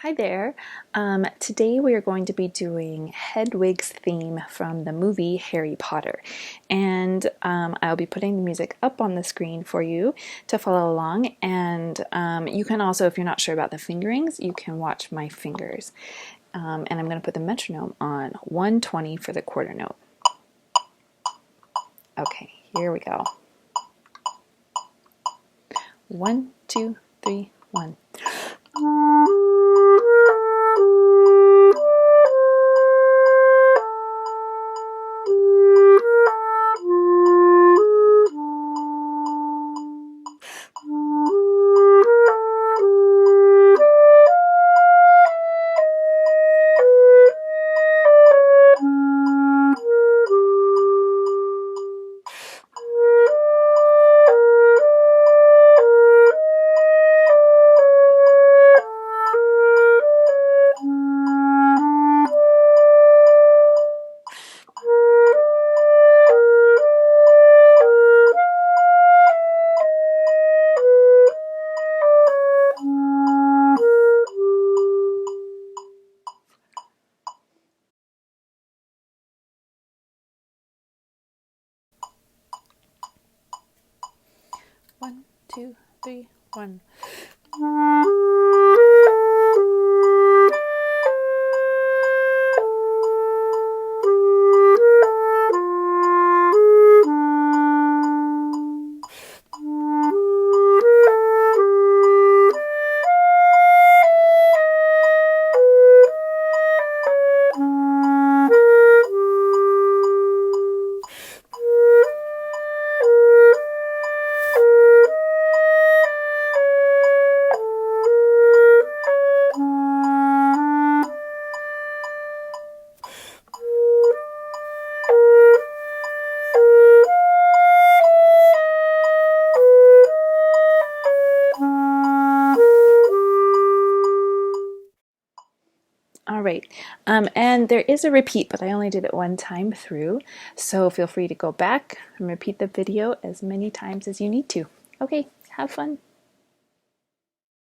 Hi there. Today we are going to be doing Hedwig's theme from the movie Harry Potter. And I'll be putting the music up on the screen for you to follow along. And you can also, if you're not sure about the fingerings, you can watch my fingers. And I'm going to put the metronome on 120 for the quarter note. Okay, here we go. 1, 2, 3, 1. One, two, three, one. All right, and there is a repeat, but I only did it one time through, so feel free to go back and repeat the video as many times as you need to. Okay, have fun.